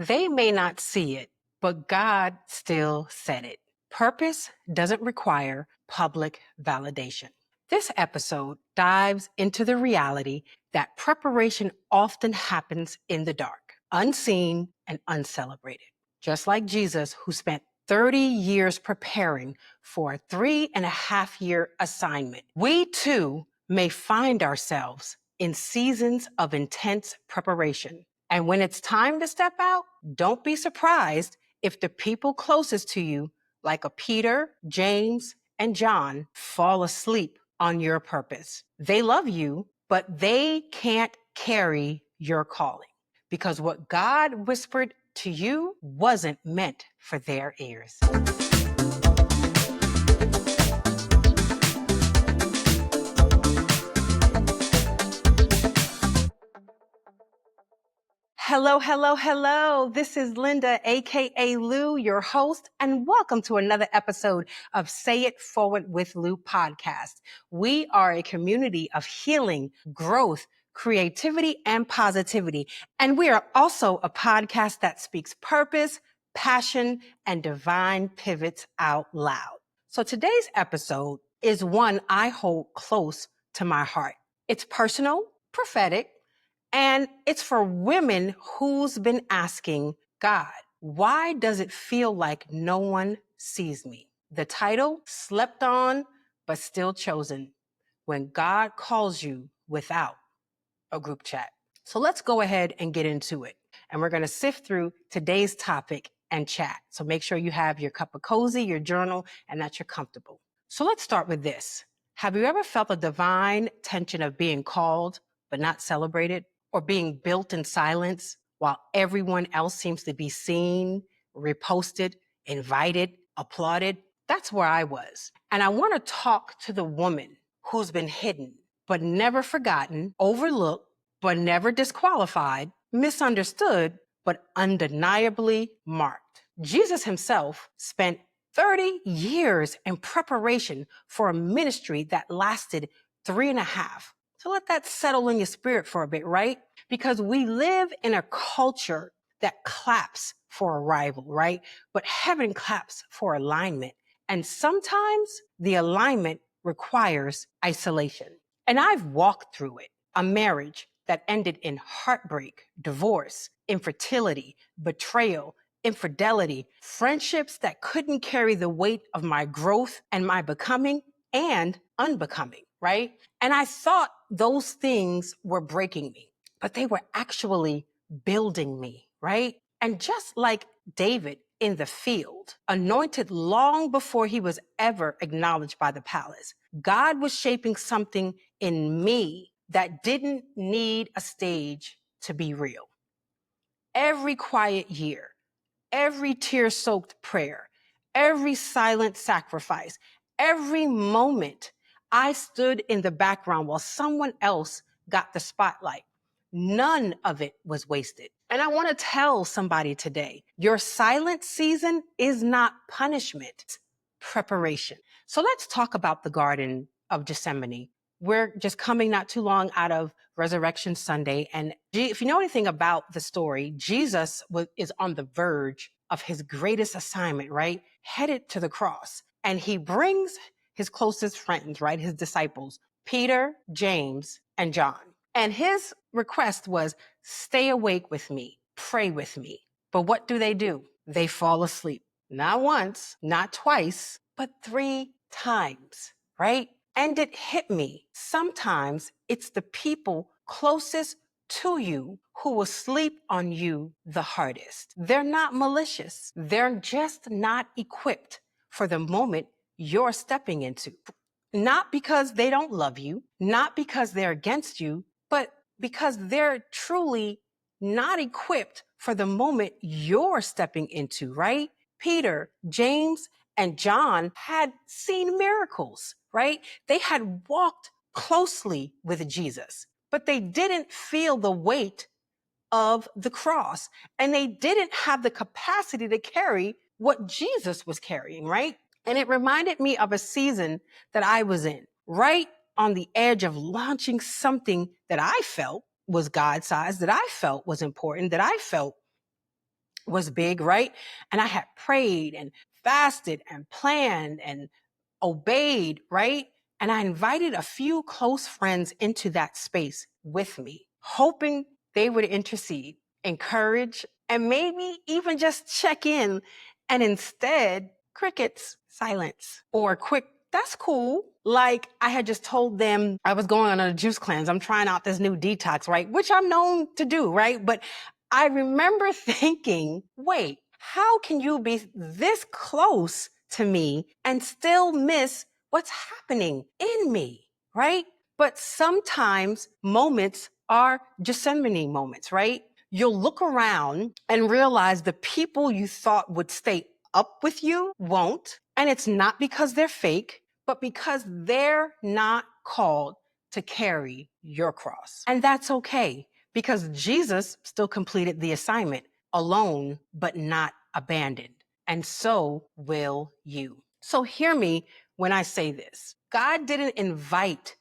They may not see it, but God still said it. Purpose doesn't require public validation. This episode dives into the reality that preparation often happens in the dark, unseen and uncelebrated. Just like Jesus, who spent 30 years preparing for a 3.5-year assignment, we too may find ourselves in seasons of intense preparation. And when it's time to step out, don't be surprised if the people closest to you, like a Peter, James, and John, fall asleep on your purpose. They love you, but they can't carry your calling because what God whispered to you wasn't meant for their ears. Hello, hello, hello. This is Linda, aka Lou, your host, and welcome to another episode of Say It Forward with Lou podcast. We are a community of healing, growth, creativity, and positivity. And we are also a podcast that speaks purpose, passion, and divine pivots out loud. So today's episode is one I hold close to my heart. It's personal, prophetic, and it's for women who's been asking God, why does it feel like no one sees me? The title, Slept On, but Still Chosen, when God calls you without a group chat. So let's go ahead and get into it. And we're going to sift through today's topic and chat. So make sure you have your cup of cozy, your journal, and that you're comfortable. So let's start with this. Have you ever felt a divine tension of being called but not celebrated? Or being built in silence while everyone else seems to be seen, reposted, invited, applauded? That's where I was. And I want to talk to the woman who's been hidden, but never forgotten, overlooked, but never disqualified, misunderstood, but undeniably marked. Jesus himself spent 30 years in preparation for a ministry that lasted 3.5. So let that settle in your spirit for a bit, right? Because we live in a culture that claps for arrival, right? But heaven claps for alignment. And sometimes the alignment requires isolation. And I've walked through it. A marriage that ended in heartbreak, divorce, infertility, betrayal, infidelity, friendships that couldn't carry the weight of my growth and my becoming and unbecoming, right? And I thought those things were breaking me, but they were actually building me, right? And just like David in the field, anointed long before he was ever acknowledged by the palace, God was shaping something in me that didn't need a stage to be real. Every quiet year, every tear-soaked prayer, every silent sacrifice, every moment I stood in the background while someone else got the spotlight. None of it was wasted. And I want to tell somebody today, your silent season is not punishment, it's preparation. So let's talk about the Garden of Gethsemane. We're just coming not too long out of Resurrection Sunday. And if you know anything about the story, Jesus is on the verge of his greatest assignment, right? Headed to the cross. And he brings his closest friends, right? His disciples, Peter, James, and John. And his request was, stay awake with me, pray with me. But what do? They fall asleep. Not once, not twice, but 3 times, right? And it hit me. Sometimes it's the people closest to you who will sleep on you the hardest. They're not malicious. They're just not equipped for the moment you're stepping into. Not because they don't love you, not because they're against you, but because they're truly not equipped for the moment you're stepping into, right? Peter, James, and John had seen miracles, right? They had walked closely with Jesus, but they didn't feel the weight of the cross, and they didn't have the capacity to carry what Jesus was carrying, right? And it reminded me of a season that I was in, right on the edge of launching something that I felt was God-sized, that I felt was important, that I felt was big, right? And I had prayed and fasted and planned and obeyed, right? And I invited a few close friends into that space with me, hoping they would intercede, encourage, and maybe even just check in. And instead, crickets, silence, or a quick, that's cool. Like I had just told them I was going on a juice cleanse. I'm trying out this new detox, right? Which I'm known to do, right? But I remember thinking, wait, how can you be this close to me and still miss what's happening in me, right? But sometimes moments are Gethsemane moments, right? You'll look around and realize the people you thought would stay up with you won't. And it's not because they're fake, but because they're not called to carry your cross. And that's okay because Jesus still completed the assignment alone, but not abandoned. And so will you. So hear me when I say this. God didn't invite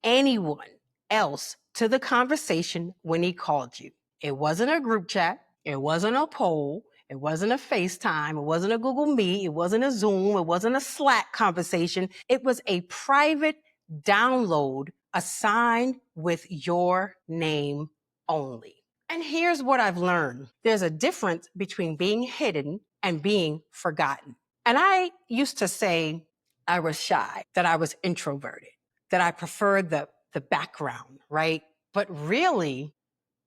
anyone else to the conversation when he called you. It wasn't a group chat. It wasn't a poll. It wasn't a FaceTime. It wasn't a Google Meet. It wasn't a Zoom. It wasn't a Slack conversation. It was a private download assigned with your name only. And here's what I've learned. There's a difference between being hidden and being forgotten. And I used to say I was shy, that I was introverted, that I preferred the background, right? But really,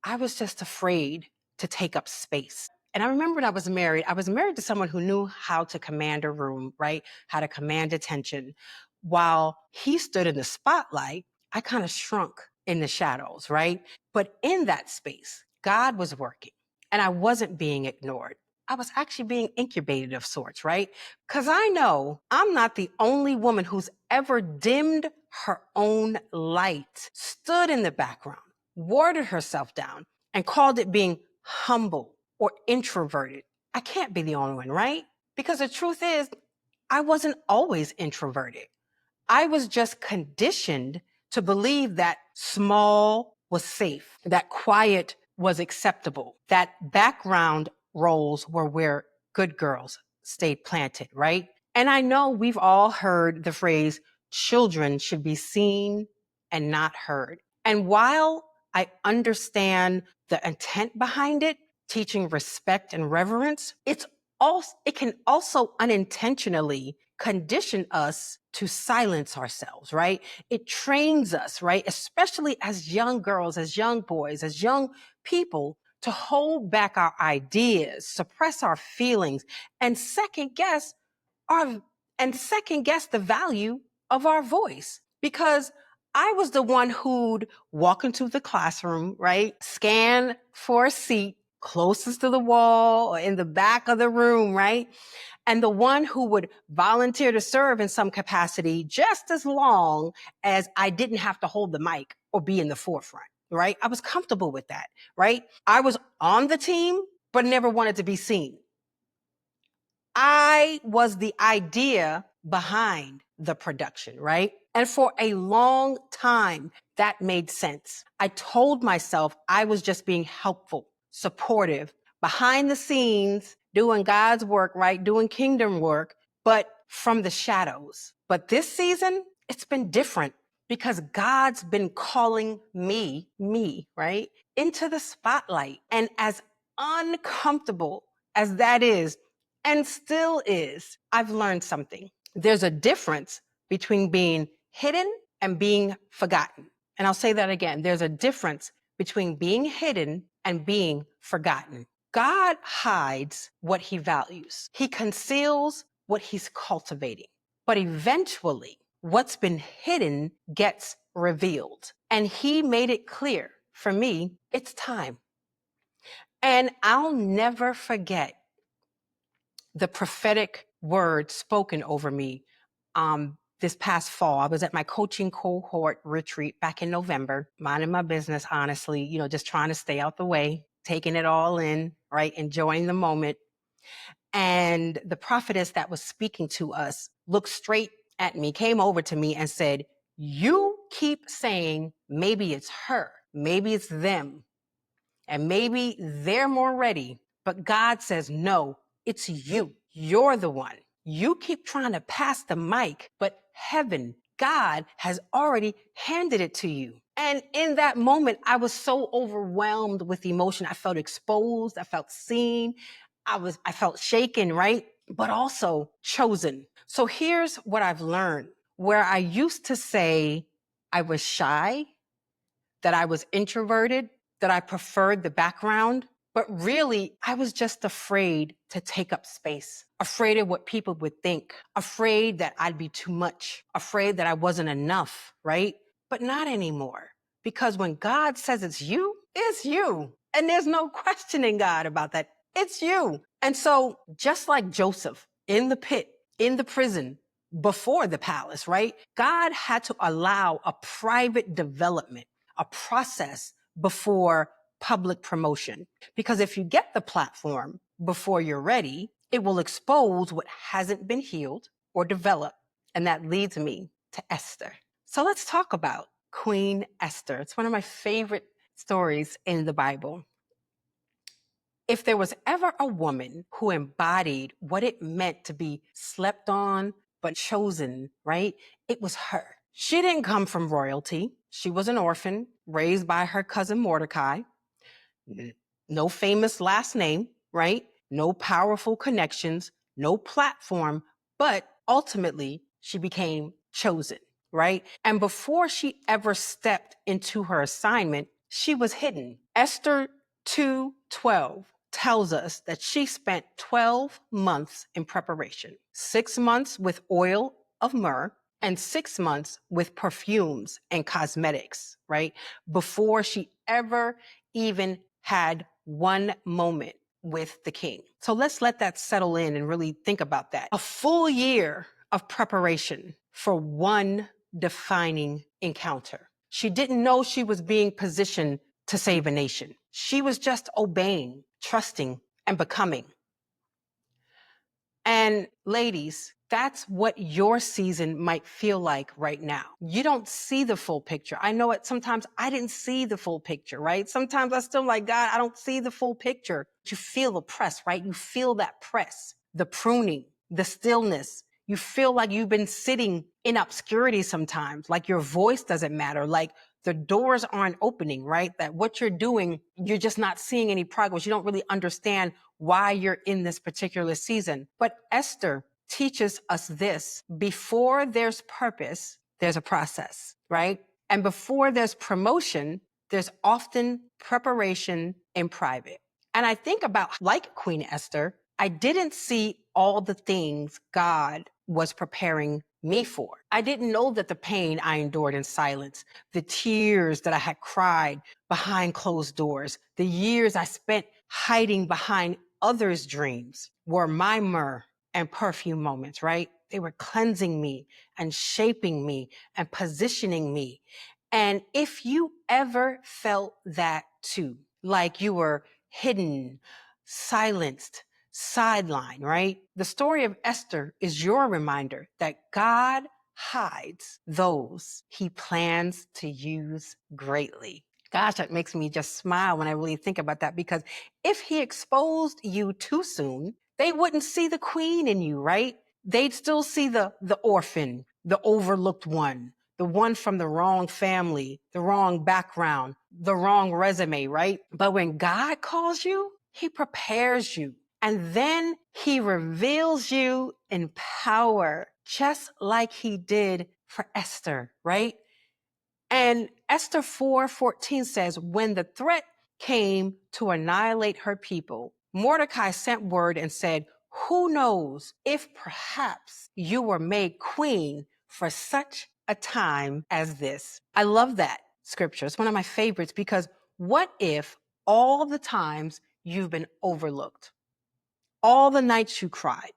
I was just afraid to take up space. And I remember when I was married to someone who knew how to command a room, right? How to command attention. While he stood in the spotlight, I kind of shrunk in the shadows, right? But in that space, God was working and I wasn't being ignored. I was actually being incubated of sorts, right? Because I know I'm not the only woman who's ever dimmed her own light, stood in the background, watered herself down, and called it being humble or introverted. I can't be the only one, right? Because the truth is, I wasn't always introverted. I was just conditioned to believe that small was safe, that quiet was acceptable, that background roles were where good girls stayed planted, right? And I know we've all heard the phrase, children should be seen and not heard. And while I understand the intent behind it, teaching respect and reverence, it can also unintentionally condition us to silence ourselves, right? It trains us, right? Especially as young girls, as young boys, as young people, to hold back our ideas, suppress our feelings, and our second guess the value of our voice. Because I was the one who'd walk into the classroom, right? Scan for a seat closest to the wall or in the back of the room, right? And the one who would volunteer to serve in some capacity just as long as I didn't have to hold the mic or be in the forefront, right? I was comfortable with that, right? I was on the team, but never wanted to be seen. I was the idea behind the production, right? And for a long time, that made sense. I told myself I was just being helpful, supportive, behind the scenes, doing God's work, right? Doing kingdom work, but from the shadows. But this season, it's been different because God's been calling me, right? Into the spotlight. And as uncomfortable as that is, and still is, I've learned something. There's a difference between being hidden and being forgotten. And I'll say that again. There's a difference between being hidden and being forgotten. God hides what he values. He conceals what he's cultivating. But eventually, what's been hidden gets revealed. And he made it clear, for me, it's time. And I'll never forget the prophetic word spoken over me this past fall. I was at my coaching cohort retreat back in November, minding my business, honestly, just trying to stay out the way, taking it all in, right? Enjoying the moment. And the prophetess that was speaking to us looked straight at me, came over to me and said, "You keep saying maybe it's her, maybe it's them, and maybe they're more ready. But God says, no, it's you. You're the one. You keep trying to pass the mic, but heaven, God has already handed it to you. And in that moment, I was so overwhelmed with emotion. I felt exposed. I felt seen. I felt shaken, right? But also chosen. So here's what I've learned. Where I used to say I was shy, that I was introverted, that I preferred the background, but really I was just afraid to take up space, afraid of what people would think, afraid that I'd be too much, afraid that I wasn't enough, right? But not anymore. Because when God says it's you. And there's no questioning God about that. It's you. And so just like Joseph in the pit, in the prison, before the palace, right? God had to allow a private development, a process before public promotion. Because if you get the platform before you're ready, it will expose what hasn't been healed or developed. And that leads me to Esther. So let's talk about Queen Esther. It's one of my favorite stories in the Bible. If there was ever a woman who embodied what it meant to be slept on but chosen, right? It was her. She didn't come from royalty. She was an orphan raised by her cousin Mordecai. No famous last name, right? No powerful connections, no platform, but ultimately she became chosen, right? And before she ever stepped into her assignment, she was hidden. Esther 2:12 tells us that she spent 12 months in preparation, 6 months with oil of myrrh and 6 months with perfumes and cosmetics, right? Before she ever even had one moment with the king. So let's let that settle in and really think about that. A full year of preparation for one defining encounter. She didn't know she was being positioned to save a nation. She was just obeying, trusting, and becoming. And ladies, that's what your season might feel like right now. You don't see the full picture. I know it. Sometimes I didn't see the full picture, right? Sometimes I still like, God, I don't see the full picture. You feel the press, right? You feel that press, the pruning, the stillness. You feel like you've been sitting in obscurity sometimes, like your voice doesn't matter, like the doors aren't opening, right? That what you're doing, you're just not seeing any progress. You don't really understand why you're in this particular season. But Esther teaches us this: before there's purpose, there's a process, right? And before there's promotion, there's often preparation in private. And I think about, like Queen Esther, I didn't see all the things God was preparing me for. I didn't know that the pain I endured in silence, the tears that I had cried behind closed doors, the years I spent hiding behind others' dreams were my myrrh and perfume moments, right? They were cleansing me and shaping me and positioning me. And if you ever felt that too, like you were hidden, silenced, sidelined, right? The story of Esther is your reminder that God hides those he plans to use greatly. Gosh, that makes me just smile when I really think about that, because if he exposed you too soon, they wouldn't see the queen in you, right? They'd still see the orphan, the overlooked one from the wrong family, the wrong background, the wrong resume, right? But when God calls you, he prepares you. And then he reveals you in power, just like he did for Esther, right? And Esther 4:14 says, when the threat came to annihilate her people, Mordecai sent word and said, who knows if perhaps you were made queen for such a time as this. I love that scripture. It's one of my favorites, because what if all the times you've been overlooked, all the nights you cried,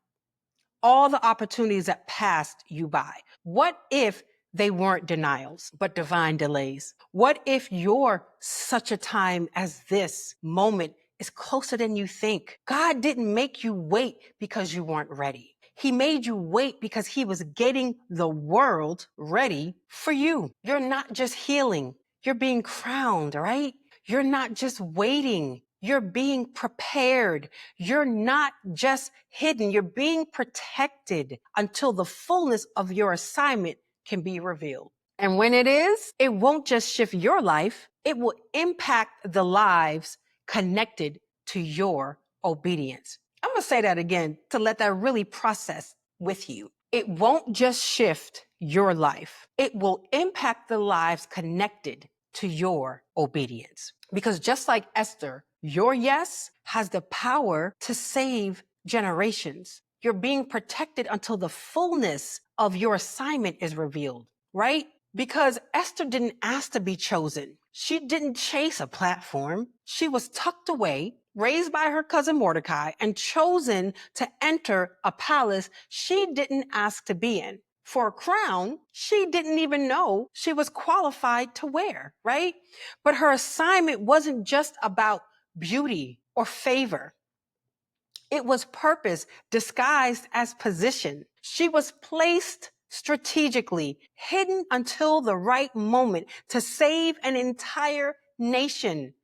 all the opportunities that passed you by, what if they weren't denials, but divine delays? What if your such a time as this moment is closer than you think? God didn't make you wait because you weren't ready. He made you wait because he was getting the world ready for you. You're not just healing, you're being crowned, right? You're not just waiting, You're being prepared. You're not just hidden. You're being protected until the fullness of your assignment can be revealed. And when it is, it won't just shift your life, it will impact the lives connected to your obedience. I'm going to say that again to let that really process with you. It won't just shift your life, it will impact the lives connected to your obedience. Because just like Esther, your yes has the power to save generations. You're being protected until the fullness of your assignment is revealed, right? Because Esther didn't ask to be chosen. She didn't chase a platform. She was tucked away, raised by her cousin Mordecai, and chosen to enter a palace she didn't ask to be in. For a crown she didn't even know she was qualified to wear, right? But her assignment wasn't just about beauty or favor. It was purpose disguised as position. She was placed strategically, hidden until the right moment to save an entire nation.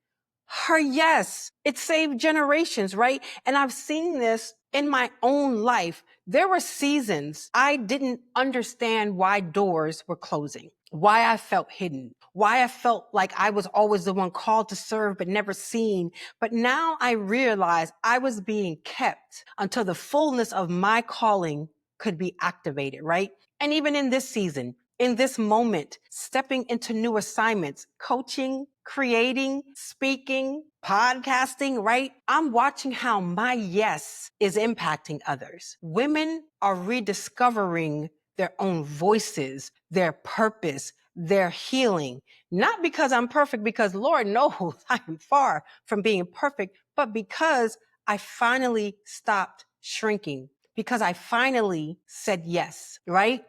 Her yes, it saved generations, right? And I've seen this in my own life. There were seasons I didn't understand why doors were closing, why I felt hidden, why I felt like I was always the one called to serve but never seen. But now I realize I was being kept until the fullness of my calling could be activated, right? And even in this season, in this moment, stepping into new assignments, coaching, creating, speaking, podcasting, right? I'm watching how my yes is impacting others. Women are rediscovering their own voices, their purpose, their healing. Not because I'm perfect, because Lord knows I am far from being perfect, but because I finally stopped shrinking, because I finally said yes, right?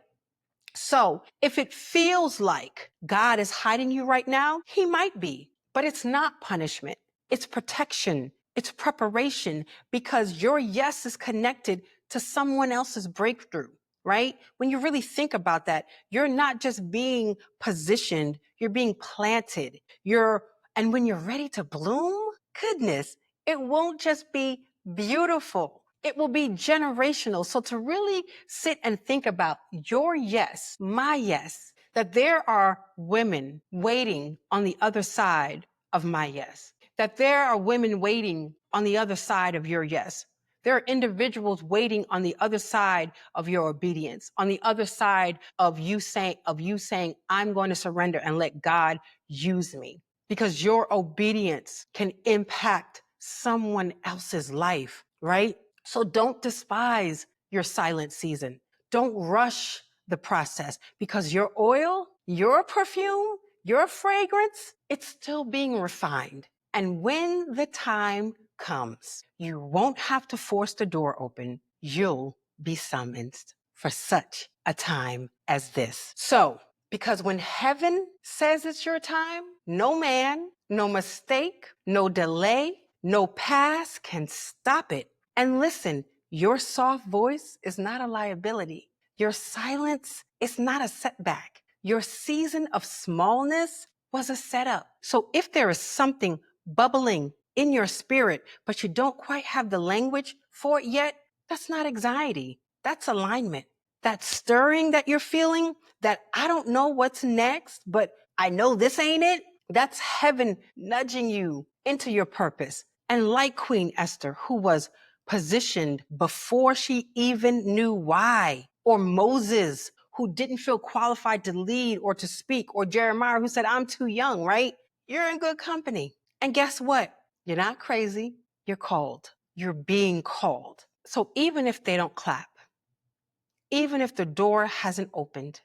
So if it feels like God is hiding you right now, he might be, but it's not punishment. It's protection. It's preparation, because your yes is connected to someone else's breakthrough, right? When you really think about that, you're not just being positioned, you're being planted. And when you're ready to bloom, goodness, it won't just be beautiful. It will be generational. So to really sit and think about your yes, my yes, that there are women waiting on the other side of my yes, that there are women waiting on the other side of your yes. There are individuals waiting on the other side of your obedience, on the other side of you saying, I'm going to surrender and let God use me, because your obedience can impact someone else's life, right? So don't despise your silent season. Don't rush the process, because your oil, your perfume, your fragrance, it's still being refined. And when the time comes, you won't have to force the door open. You'll be summoned for such a time as this. So, because when heaven says it's your time, no man, no mistake, no delay, no pass can stop it. And listen, your soft voice is not a liability. Your silence is not a setback. Your season of smallness was a setup. So if there is something bubbling in your spirit, but you don't quite have the language for it yet, that's not anxiety. That's alignment. That stirring that you're feeling, that I don't know what's next, but I know this ain't it. That's heaven nudging you into your purpose. And like Queen Esther, who was positioned before she even knew why, or Moses, who didn't feel qualified to lead or to speak, or Jeremiah, who said, I'm too young, right? You're in good company. And guess what? You're not crazy. You're called. You're being called. So even if they don't clap, even if the door hasn't opened,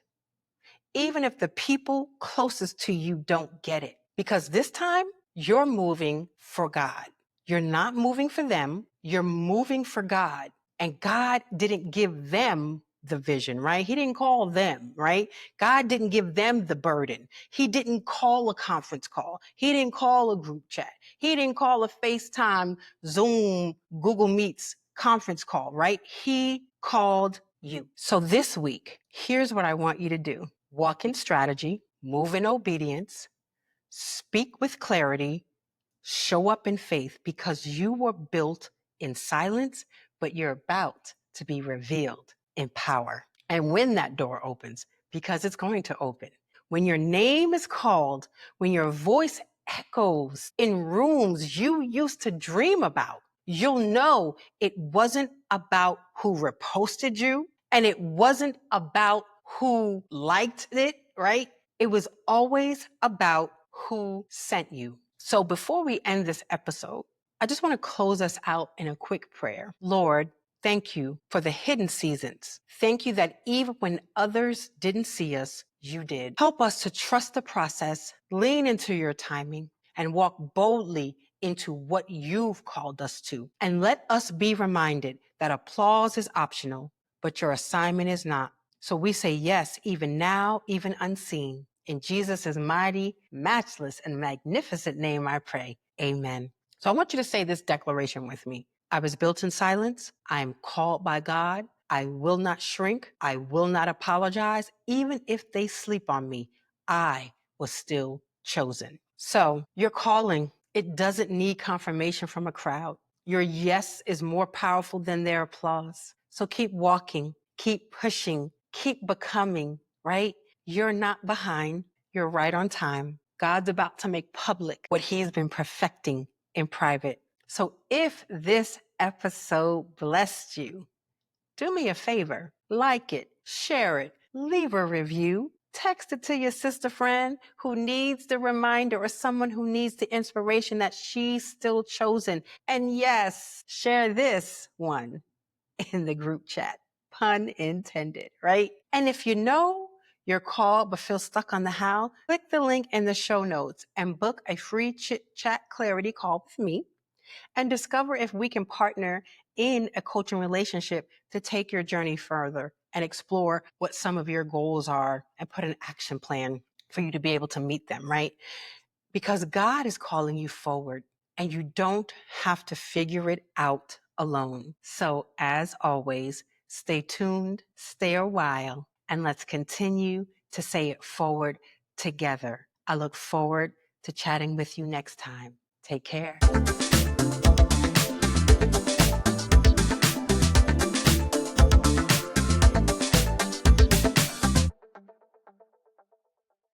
even if the people closest to you don't get it, because this time you're moving for God. You're not moving for them. You're moving for God. And God didn't give them the vision, right? He didn't call them, right? God didn't give them the burden. He didn't call a conference call. He didn't call a group chat. He didn't call a FaceTime, Zoom, Google Meets conference call, right? He called you. So this week, here's what I want you to do. Walk in strategy, move in obedience, speak with clarity, Show up in faith because you were built in silence, but you're about to be revealed in power. And when that door opens, because it's going to open, when your name is called, when your voice echoes in rooms you used to dream about, you'll know it wasn't about who reposted you and it wasn't about who liked it, right? It was always about who sent you. So before we end this episode, I just want to close us out in a quick prayer. Lord, thank you for the hidden seasons. Thank you that even when others didn't see us, you did. Help us to trust the process, lean into your timing, and walk boldly into what you've called us to. And let us be reminded that applause is optional, but your assignment is not. So we say yes, even now, even unseen. In Jesus' mighty, matchless, and magnificent name I pray. Amen. So I want you to say this declaration with me. I was built in silence. I am called by God. I will not shrink. I will not apologize. Even if they sleep on me, I was still chosen. So your calling, it doesn't need confirmation from a crowd. Your yes is more powerful than their applause. So keep walking, keep pushing, keep becoming, right? You're not behind. You're right on time. God's about to make public what he's been perfecting in private. So if this episode blessed you, do me a favor, like it, share it, leave a review, text it to your sister friend who needs the reminder or someone who needs the inspiration that she's still chosen. And yes, share this one in the group chat. Pun intended, right? And if you know you're called but feel stuck on the how, click the link in the show notes and book a free chit chat clarity call with me and discover if we can partner in a coaching relationship to take your journey further and explore what some of your goals are and put an action plan for you to be able to meet them, right? Because God is calling you forward and you don't have to figure it out alone. So as always, stay tuned, stay a while, and let's continue to say it forward together. I look forward to chatting with you next time. Take care.